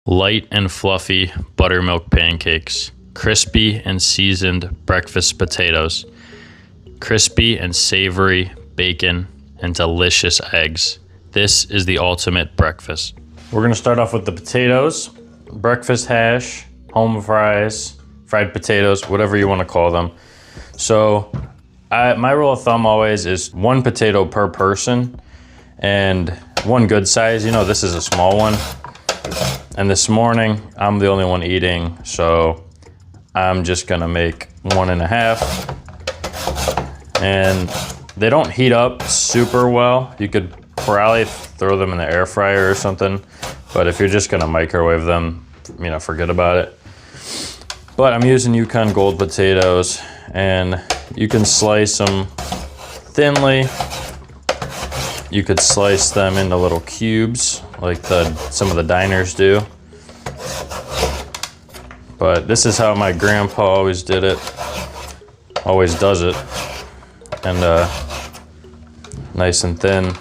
Light and fluffy buttermilk pancakes, crispy and seasoned breakfast potatoes, crispy and savory bacon, and delicious eggs. This is the ultimate breakfast. We're gonna start off with the potatoes, breakfast hash, home fries, fried potatoes, whatever you wanna call them. So my rule of thumb always is 1 potato per person and one good size. You know, this is a small one. And this morning, I'm the only one eating, so I'm just gonna make 1.5. And they don't heat up super well. You could probably throw them in the air fryer or something, but if you're just gonna microwave them, you know, forget about it. But I'm using Yukon Gold potatoes, and you can slice them thinly. You could slice them into little cubes like some of the diners do. But this is how my grandpa always did it, always does it. And nice and thin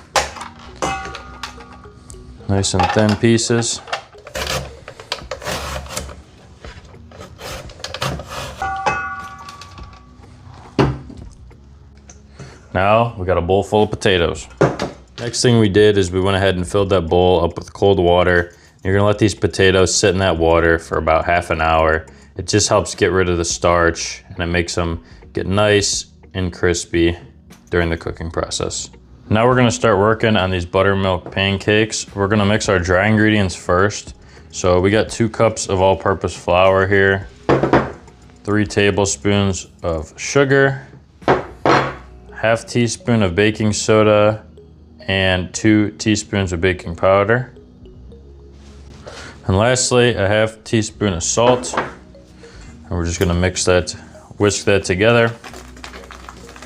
pieces. Now we got a bowl full of potatoes. Next thing we did is we went ahead and filled that bowl up with cold water. You're gonna let these potatoes sit in that water for about half an hour. It just helps get rid of the starch, and it makes them get nice and crispy during the cooking process. Now we're gonna start working on these buttermilk pancakes. We're gonna mix our dry ingredients first. So we got 2 cups of all-purpose flour here, 3 tablespoons of sugar, ½ teaspoon of baking soda, and 2 teaspoons of baking powder. And lastly, a ½ teaspoon of salt. And we're just gonna whisk that together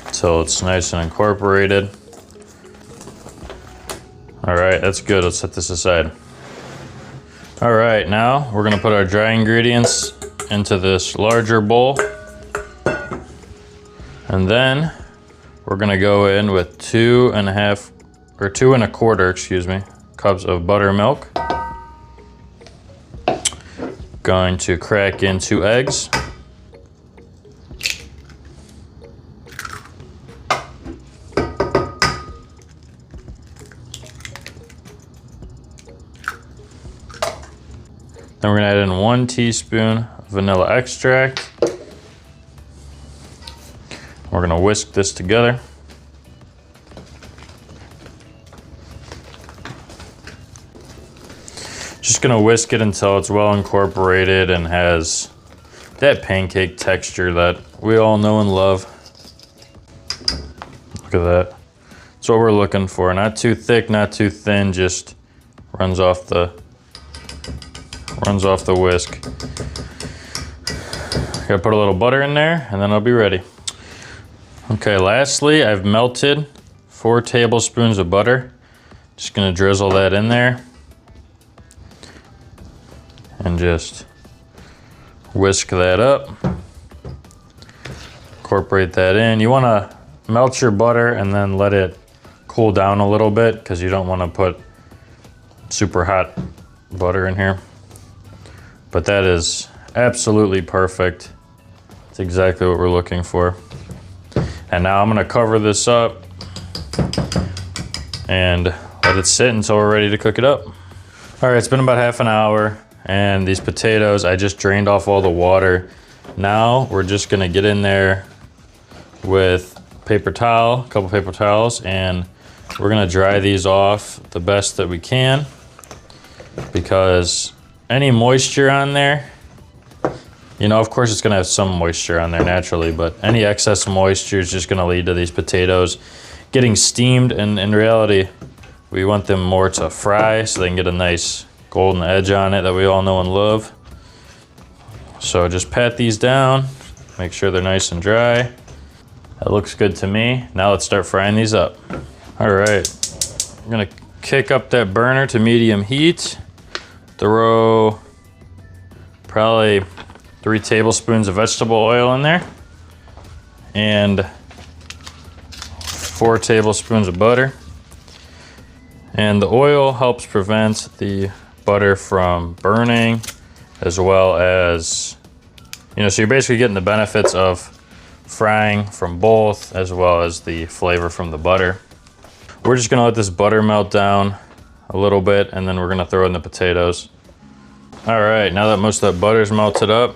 until it's nice and incorporated. All right, that's good. Let's set this aside. All right, now we're gonna put our dry ingredients into this larger bowl. And then we're gonna go in with 2.25 cups of buttermilk. Going to crack in 2 eggs. Then we're gonna add in 1 teaspoon of vanilla extract. We're gonna whisk this together. Just gonna whisk it until it's well incorporated and has that pancake texture that we all know and love. Look at that. That's what we're looking for. Not too thick, not too thin, just runs off the whisk. Gotta put a little butter in there and then I'll be ready. Okay, lastly, I've melted 4 tablespoons of butter. Just gonna drizzle that in there and just whisk that up. Incorporate that in. You wanna melt your butter and then let it cool down a little bit because you don't wanna put super hot butter in here. But that is absolutely perfect. It's exactly what we're looking for. And now I'm gonna cover this up and let it sit until we're ready to cook it up. All right, it's been about half an hour, and these potatoes, I just drained off all the water. Now we're just gonna get in there with a couple paper towels, and we're gonna dry these off the best that we can, because any moisture on there, you know, of course it's gonna have some moisture on there naturally, but any excess moisture is just gonna lead to these potatoes getting steamed, and in reality, we want them more to fry so they can get a nice golden edge on it that we all know and love. So just pat these down, make sure they're nice and dry. That looks good to me. Now let's start frying these up. All right, I'm gonna kick up that burner to medium heat. Throw probably 3 tablespoons of vegetable oil in there and 4 tablespoons of butter. And the oil helps prevent the butter from burning, as well as, you know, so you're basically getting the benefits of frying from both, as well as the flavor from the butter. We're just gonna let this butter melt down a little bit, and then we're gonna throw in the potatoes. All right, now that most of that butter's melted up,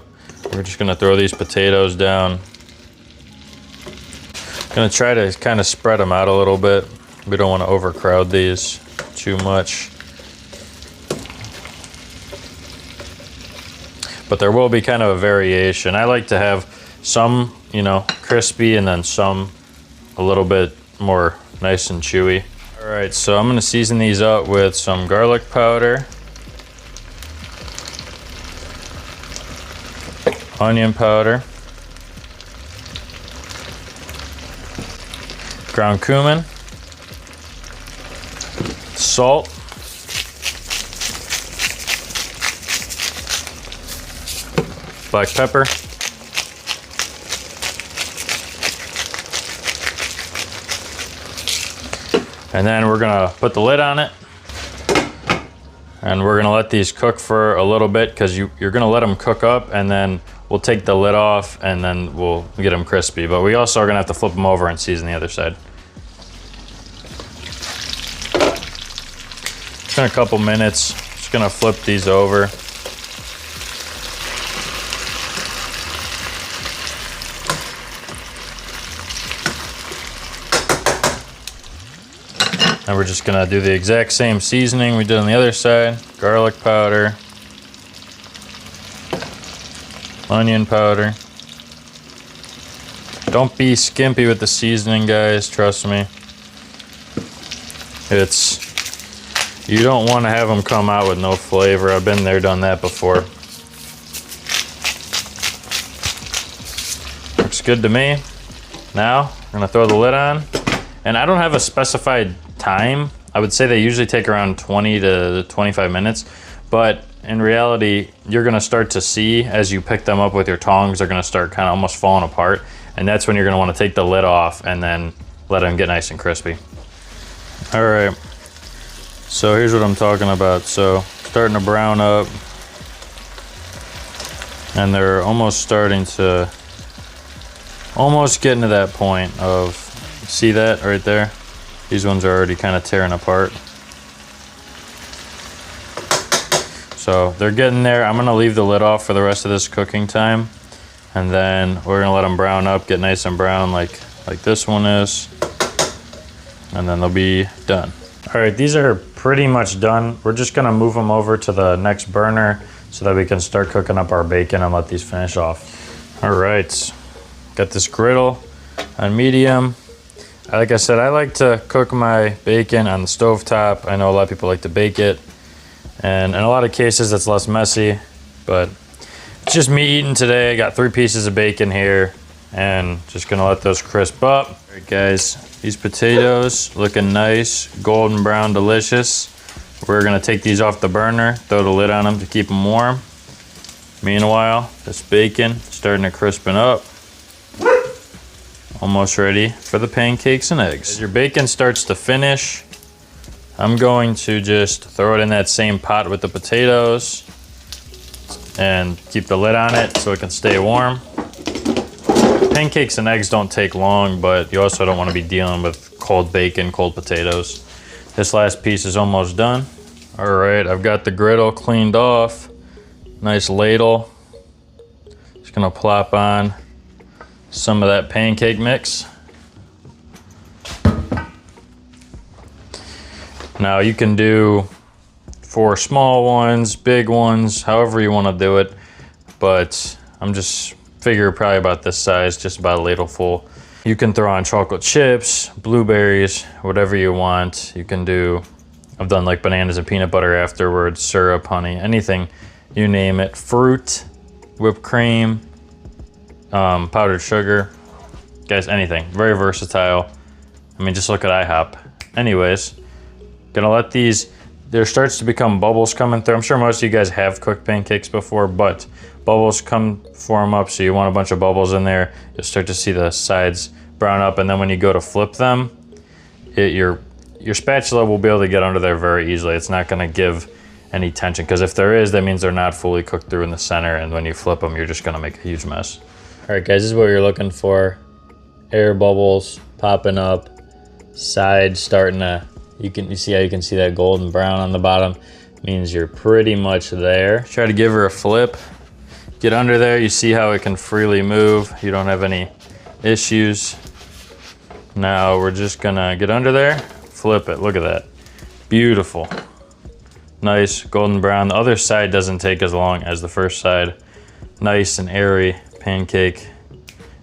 we're just gonna throw these potatoes down. Gonna try to kind of spread them out a little bit. We don't want to overcrowd these too much. But there will be kind of a variation. I like to have some, you know, crispy, and then some a little bit more nice and chewy. All right, so I'm gonna season these up with some garlic powder, onion powder, ground cumin, salt, black pepper, and then we're gonna put the lid on it, and we're gonna let these cook for a little bit, because you're gonna let them cook up, and then we'll take the lid off, and then we'll get them crispy. But we also are gonna have to flip them over and season the other side. It's been a couple minutes. Just gonna flip these over. And we're just gonna do the exact same seasoning we did on the other side. Garlic powder, onion powder. Don't be skimpy with the seasoning, guys, trust me. You don't want to have them come out with no flavor. I've been there, done that before. Looks good to me. Now, we're gonna throw the lid on. And I don't have a specified time. I would say they usually take around 20 to 25 minutes, but in reality, you're gonna start to see as you pick them up with your tongs, they're gonna start kind of almost falling apart. And that's when you're gonna wanna take the lid off and then let them get nice and crispy. All right, so here's what I'm talking about. So starting to brown up, and they're almost starting to, almost getting to that point of, see that right there? These ones are already kind of tearing apart. So they're getting there. I'm gonna leave the lid off for the rest of this cooking time, and then we're gonna let them brown up, get nice and brown like this one is, and then they'll be done. All right, these are pretty much done. We're just gonna move them over to the next burner so that we can start cooking up our bacon and let these finish off. All right, got this griddle on medium. Like I said, I like to cook my bacon on the stovetop. I know a lot of people like to bake it, and in a lot of cases it's less messy, but it's just me eating today. I got 3 pieces of bacon here, and just gonna let those crisp up. All right, guys, these potatoes looking nice, golden brown, delicious. We're gonna take these off the burner, throw the lid on them to keep them warm. Meanwhile, this bacon starting to crispen up. Almost ready for the pancakes and eggs. As your bacon starts to finish, I'm going to just throw it in that same pot with the potatoes and keep the lid on it so it can stay warm. Pancakes and eggs don't take long, but you also don't want to be dealing with cold bacon, cold potatoes. This last piece is almost done. All right, I've got the griddle cleaned off. Nice ladle. Just gonna plop on some of that pancake mix. Now you can do for small ones, big ones, however you want to do it, but I'm just figure probably about this size, just about a ladle full. You can throw on chocolate chips, blueberries, whatever you want. You can do, I've done like bananas and peanut butter afterwards, syrup, honey, anything, you name it. Fruit, whipped cream, powdered sugar, guys, anything. Very versatile. I mean, just look at IHOP. Anyways, gonna let these, there starts to become bubbles coming through. I'm sure most of you guys have cooked pancakes before, but bubbles form up, so you want a bunch of bubbles in there. You'll start to see the sides brown up, and then when you go to flip them, your spatula will be able to get under there very easily. It's not gonna give any tension, because if there is, that means they're not fully cooked through in the center, and when you flip them, you're just gonna make a huge mess. All right, guys, this is what you're looking for. Air bubbles popping up, sides starting to, you see how you can see that golden brown on the bottom? Means you're pretty much there. Try to give her a flip. Get under there, you see how it can freely move. You don't have any issues. Now we're just gonna get under there, flip it, look at that. Beautiful. Nice golden brown. The other side doesn't take as long as the first side. Nice and airy pancake.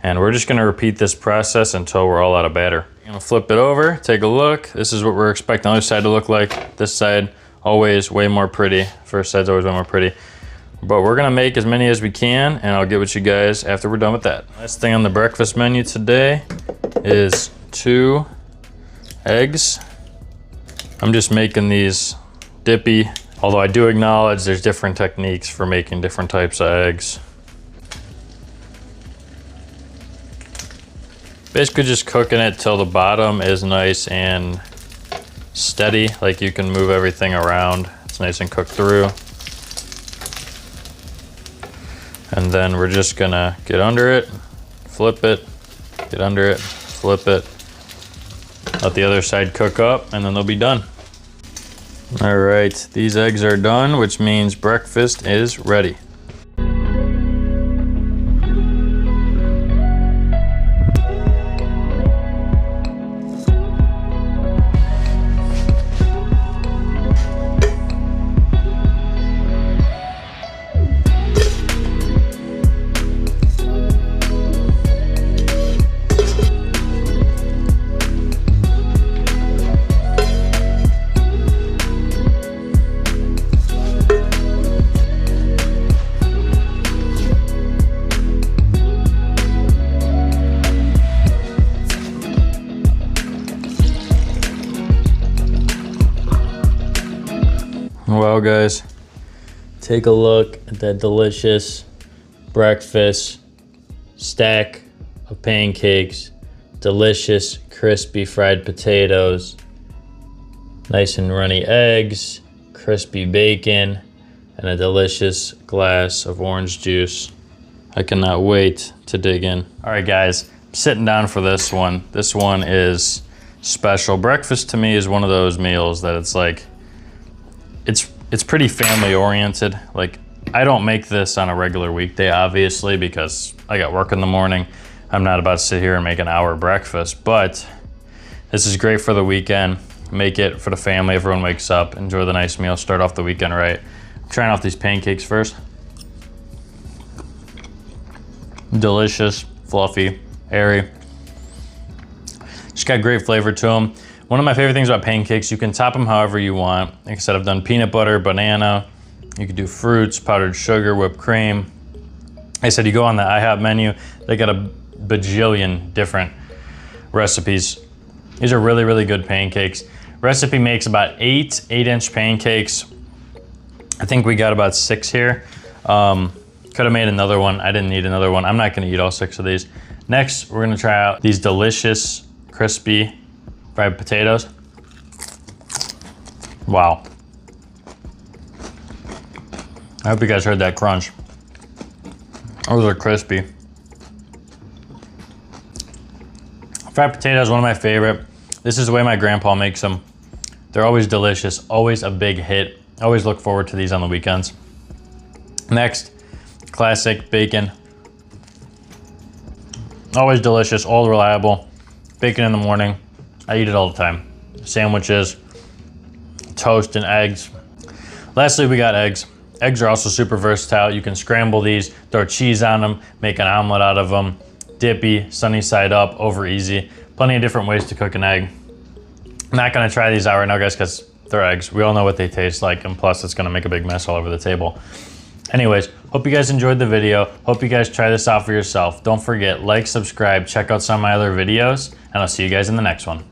And we're just gonna repeat this process until we're all out of batter. I'm gonna flip it over, take a look. This is what we're expecting the other side to look like. This side, always way more pretty. First side's always way more pretty. But we're gonna make as many as we can, and I'll get with you guys after we're done with that. Last thing on the breakfast menu today is 2 eggs. I'm just making these dippy, although I do acknowledge there's different techniques for making different types of eggs. Basically just cooking it till the bottom is nice and steady, like you can move everything around. It's nice and cooked through. And then we're just gonna get under it, flip it, get under it, flip it. Let the other side cook up, and then they'll be done. All right, these eggs are done, which means breakfast is ready. Well, guys, take a look at that delicious breakfast stack of pancakes, delicious crispy fried potatoes, nice and runny eggs, crispy bacon, and a delicious glass of orange juice. I cannot wait to dig in. All right, guys, I'm sitting down for this one. This one is special. Breakfast to me is one of those meals that it's like, it's pretty family oriented. Like, I don't make this on a regular weekday, obviously, because I got work in the morning. I'm not about to sit here and make an hour breakfast, but this is great for the weekend. Make it for the family. Everyone wakes up, enjoy the nice meal, start off the weekend right. I'm trying out these pancakes first. Delicious, fluffy, airy. Just got great flavor to them. One of my favorite things about pancakes, you can top them however you want. Like I said, I've done peanut butter, banana. You could do fruits, powdered sugar, whipped cream. Like I said, you go on the IHOP menu, they got a bajillion different recipes. These are really, really good pancakes. Recipe makes about 8-inch pancakes. I think we got about 6 here. Could have made another one. I didn't need another one. I'm not gonna eat all 6 of these. Next, we're gonna try out these delicious, crispy fried potatoes. Wow. I hope you guys heard that crunch. Those are crispy. Fried potatoes, one of my favorite. This is the way my grandpa makes them. They're always delicious, always a big hit. I always look forward to these on the weekends. Next, classic bacon. Always delicious, all reliable. Bacon in the morning. I eat it all the time. Sandwiches, toast and eggs. Lastly, we got eggs. Eggs are also super versatile. You can scramble these, throw cheese on them, make an omelet out of them. Dippy, sunny side up, over easy. Plenty of different ways to cook an egg. I'm not gonna try these out right now, guys, because they're eggs. We all know what they taste like, and plus it's gonna make a big mess all over the table. Anyways, hope you guys enjoyed the video. Hope you guys try this out for yourself. Don't forget, like, subscribe, check out some of my other videos, and I'll see you guys in the next one.